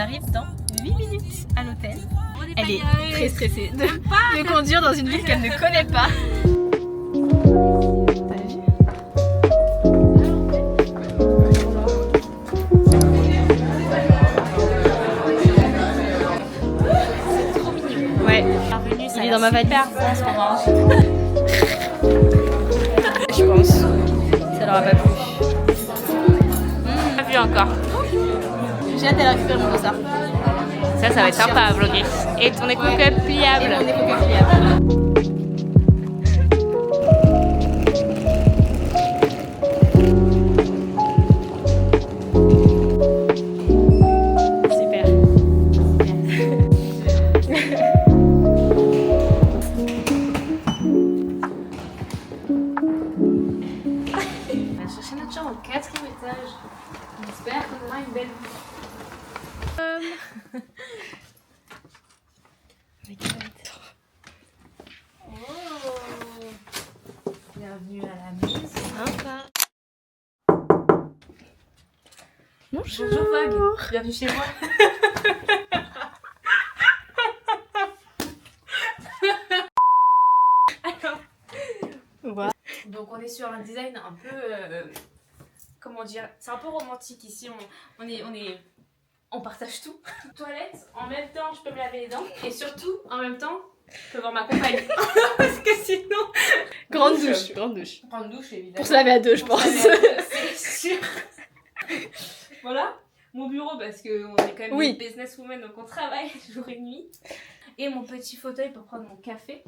arrive dans 8 minutes à l'hôtel. Elle est très stressée de conduire dans une ville qu'elle ne connaît pas. Il est dans ma valise. Je pense. Ça leur a pas plu. Pas vu encore. J'ai hâte d'aller récupérer mon dossard. Ça va être sympa à vlogger. Et ton éco-cup pliable. Et mon éco-cup pliable. Au 4e étage. On espère qu'on aura une belle vue. Bienvenue à la maison. Sympa. Bonjour. Bonjour Vogue. Bienvenue chez moi. Voilà. Donc on est sur un design un peu comment dire, c'est un peu romantique ici, on partage tout. Toilette, en même temps je peux me laver les dents et surtout en même temps je peux voir ma compagne. Parce que sinon... Grande douche. Grande douche évidemment. Pour se laver à deux je pense. C'est sûr. Voilà, mon bureau parce qu'on est quand même une businesswoman donc on travaille jour et nuit. Et mon petit fauteuil pour prendre mon café,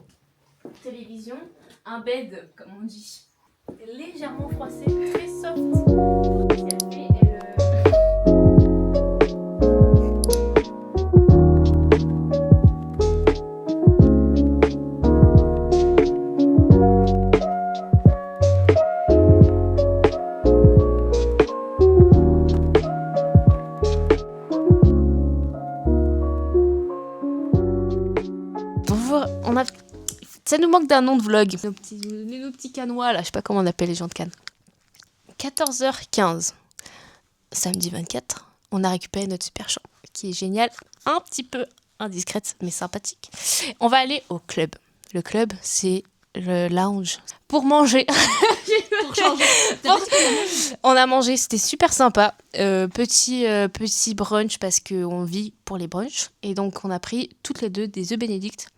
télévision, un bed comme on dit. Légèrement froissé, très soft. Ça nous manque d'un nom de vlog. Nos petits canois là, je sais pas comment on appelle les gens de Cannes. 14h15, samedi 24, on a récupéré notre super chambre qui est géniale, un petit peu indiscrète mais sympathique. On va aller au club. Le club, c'est le lounge pour manger. Pour changer. On a mangé, c'était super sympa. Petit brunch parce qu'on vit pour les brunchs. Et donc on a pris toutes les deux des œufs bénédicts.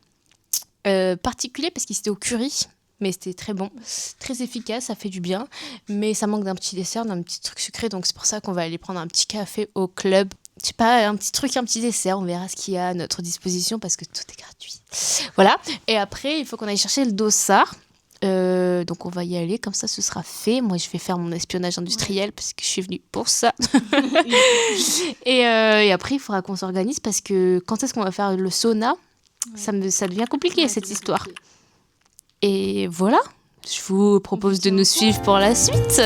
Particulier parce qu'il était au curry, mais c'était très bon, très efficace, ça fait du bien, mais ça manque d'un petit dessert, d'un petit truc sucré, donc c'est pour ça qu'on va aller prendre un petit café au club. Je sais pas, un petit truc, un petit dessert, on verra ce qu'il y a à notre disposition parce que tout est gratuit. Voilà, et après il faut qu'on aille chercher le dossard. Donc on va y aller, comme ça ce sera fait. Moi je vais faire mon espionnage industriel parce que je suis venue pour ça. et après il faudra qu'on s'organise parce que quand est-ce qu'on va faire le sauna? Ça devient compliqué cette histoire. Et voilà, je vous propose de nous suivre pour la suite.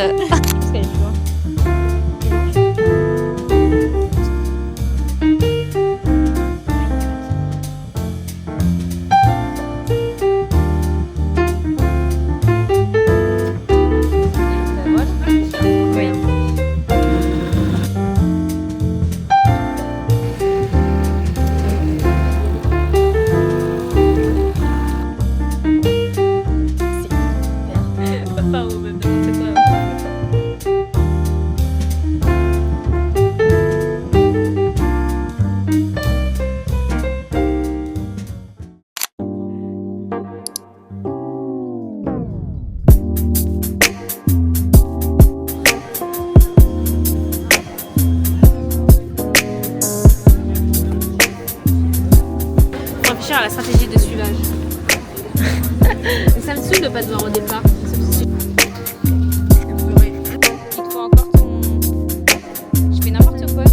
À la stratégie de suivage. Ça me saoule de pas te voir au départ. Il te faut encore ton... Je fais n'importe quoi.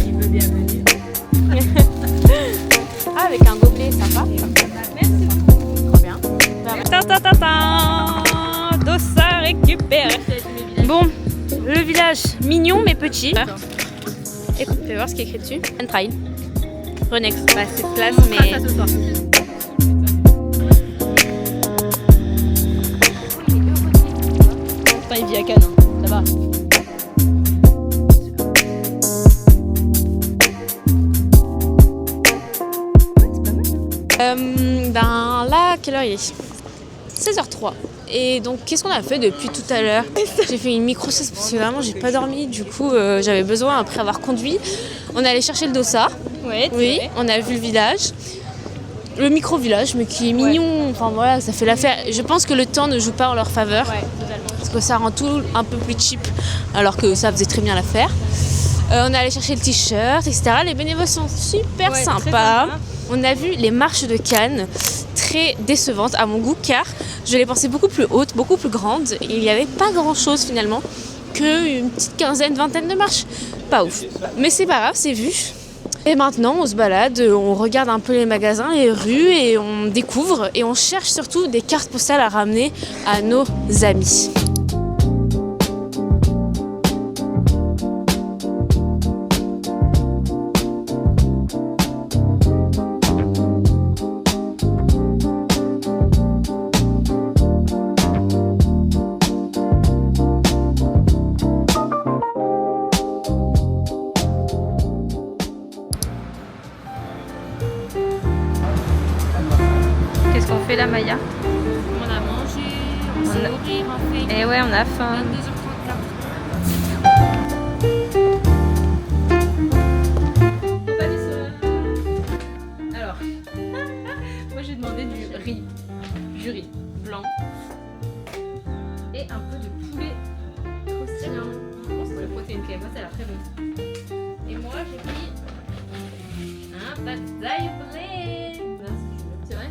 Il veut bien venir. Ah, avec un gobelet sympa. Merci beaucoup. Trop bien. Dossard récupéré. Bon, le village mignon mais petit. Écoute, fais voir ce qui est écrit dessus. And trail. Renex, bah c'est place mais... Ça ce soir. Enfin, il vit à Cannes, hein. Ça va. Ben là, quelle heure il est 16h03. Et donc, qu'est-ce qu'on a fait depuis tout à l'heure? J'ai fait une micro-sieste parce que vraiment, j'ai pas dormi. Du coup, j'avais besoin, après avoir conduit. On est allé chercher le dossard. Ouais, oui, on a vu le village. Le micro-village, mais qui est mignon. Enfin voilà, ça fait l'affaire. Je pense que le temps ne joue pas en leur faveur. Ouais, totalement. Parce que ça rend tout un peu plus cheap, alors que ça faisait très bien l'affaire. On est allé chercher le t-shirt, etc. Les bénévoles sont super sympas. On a vu les marches de Cannes, très décevantes à mon goût, car je les pensais beaucoup plus hautes, beaucoup plus grandes. Et il n'y avait pas grand-chose finalement, qu'une petite quinzaine, vingtaine de marches. Pas ouf. Mais c'est pas grave, c'est vu. Et maintenant, on se balade, on regarde un peu les magasins, les rues, et on découvre. Et on cherche surtout des cartes postales à ramener à nos amis. Qu'est-ce qu'on fait là, Maya? On a mangé, on s'est nourri, en fait. Et ouais, on a faim. 22h34. Alors, moi j'ai demandé du riz blanc et un peu de poulet croustillant. C'est la protéine qui est moi, ça a l'air très bon. Et moi j'ai pris un pad thai au poulet. C'est vrai?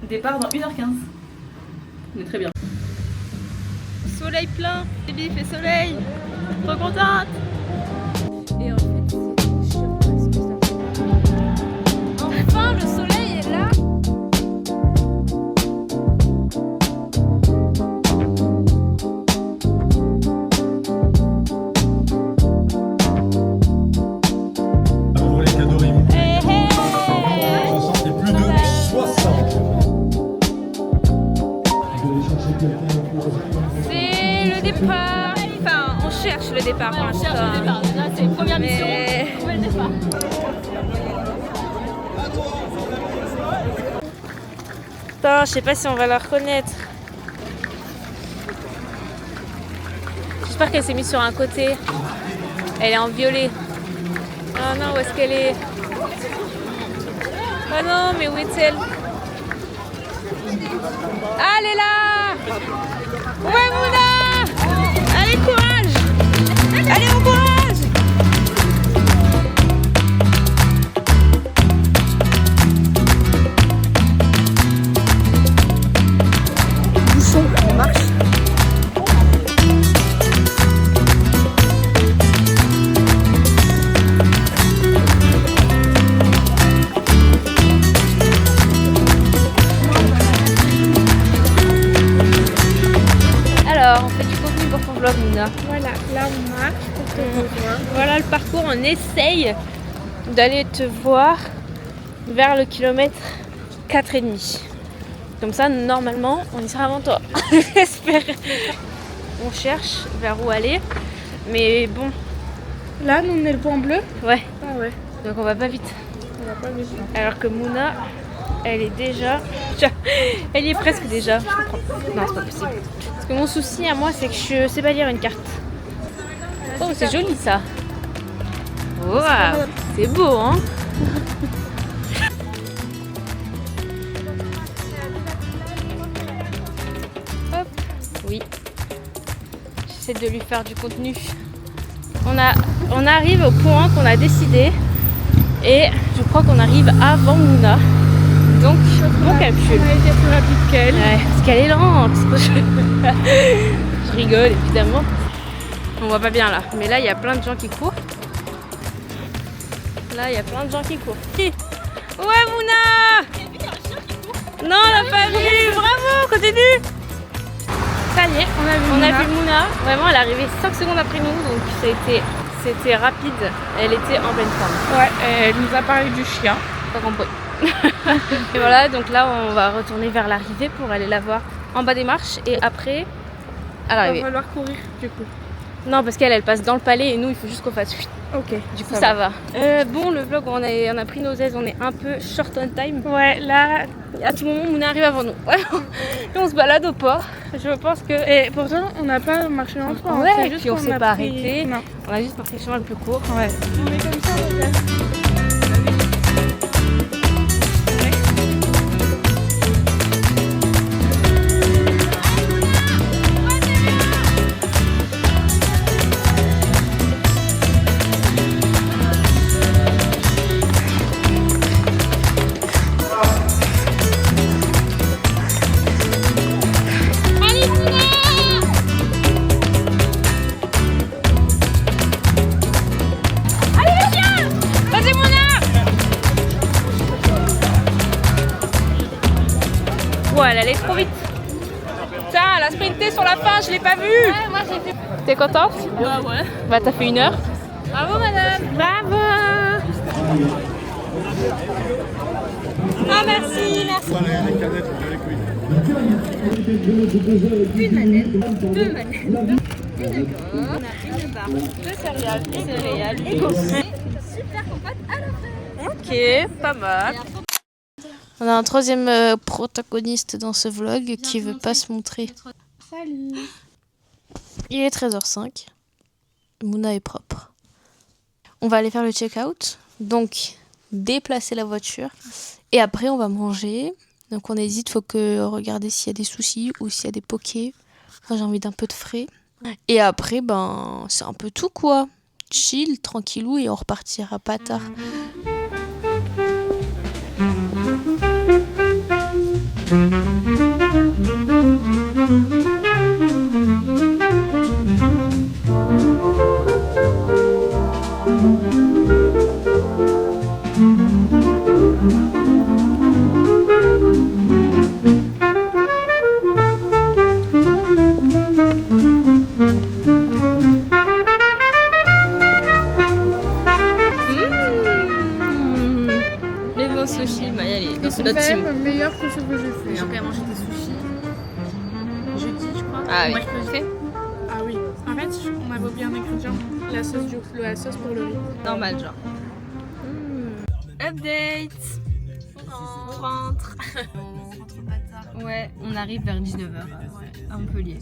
Départ dans 1h15. On est très bien. Soleil plein, Bibi il fait soleil. Trop contente. Et en fait, c'est chiant parce que ça... Enfin, le soleil est là. Pour les cadeaux Rémi. Et plus de 60. C'est le départ. Enfin, on cherche le départ. Ouais, on cherche le départ. Là, c'est une première mission. Trouver le départ. Putain, je sais pas si on va la reconnaître. J'espère qu'elle s'est mise sur un côté. Elle est en violet. Oh non, où est-ce qu'elle est? Oh non, mais où est-elle? Allez là! Ouais, Mouna! Allez, courage! Allez, mon courage! Bouchon, on marche. On fait du contenu pour ton vlog, Mouna. Voilà, là on marche pour te rejoindre. Voilà le parcours, on essaye d'aller te voir vers le kilomètre 4,5. Comme ça, normalement, on y sera avant toi. J'espère. On cherche vers où aller, mais bon. Là, nous on est le point bleu. Ouais. Ah ouais. Donc on va pas vite. On va pas vite. Alors que Mouna, elle est déjà... Elle y est presque déjà. Je comprends. Non, c'est pas possible. Parce que mon souci à moi, c'est que je sais pas lire une carte. Oh, c'est joli ça. Wow, c'est beau, hein. Hop, oui. J'essaie de lui faire du contenu. On arrive au point qu'on a décidé. Et je crois qu'on arrive avant Mouna. Donc, bon calcul. On a été plus rapide qu'elle. Ouais, parce qu'elle est lente. Je rigole, évidemment. On voit pas bien là. Mais là, il y a plein de gens qui courent. Là, il y a plein de gens qui courent. Ouais, Mouna! Non, on l'a pas vu. Bravo, continue. Ça y est, on a vu Mouna. Vraiment, elle est arrivée 5 secondes après nous. Donc, c'était rapide. Elle était en pleine forme. Ouais, elle nous a parlé du chien. Pas compris. Et voilà, donc là on va retourner vers l'arrivée pour aller la voir en bas des marches et après à l'arrivée. Il va falloir courir du coup. Non, parce qu'elle passe dans le palais et nous il faut juste qu'on fasse fuite. Ok. Du coup ça va. Bon, le vlog on a pris nos aises, on est un peu short on time. Ouais, là à tout moment on arrive avant nous. Et on se balade au port. Je pense que. Et pourtant on n'a pas marché longtemps. Ouais, et puis on s'est pas arrêté. Non. On a juste pris le chemin le plus court. Ouais. On est comme ça, regarde. Ouais, elle allait trop vite. Tiens, elle a sprinté sur la fin, je l'ai pas vue. Ouais, moi j'ai fait. T'es contente? Bah ouais. Bah t'as fait 1 heure. Bravo madame. Bravo. Ah merci, merci. Une manette, 2 manettes. D'accord. On a une barre de céréales, et super compote à la fraise. Ok, pas mal. On a un troisième protagoniste dans ce vlog qui veut pas se montrer. Salut. Il est 13h05. Mouna est propre. On va aller faire le check-out. Donc, déplacer la voiture. Et après, on va manger. Donc, on hésite. Faut que regarder s'il y a des sushis ou s'il y a des pokés. Moi, j'ai envie d'un peu de frais. Et après, ben, c'est un peu tout, quoi. Chill, tranquillou, et on repartira pas tard. Les bons sushis, Maya, c'est notre team. C'est meilleur que ce que j'ai fait. J'ai quand même mangé des sushis jeudi, je crois. Ah oui. Mercredi. Ah oui. En fait, on avait oublié un ingrédient. La sauce pour le riz. Normal, genre. Update. On rentre. On rentre pas tard. Ouais, on arrive vers 19h à Montpellier.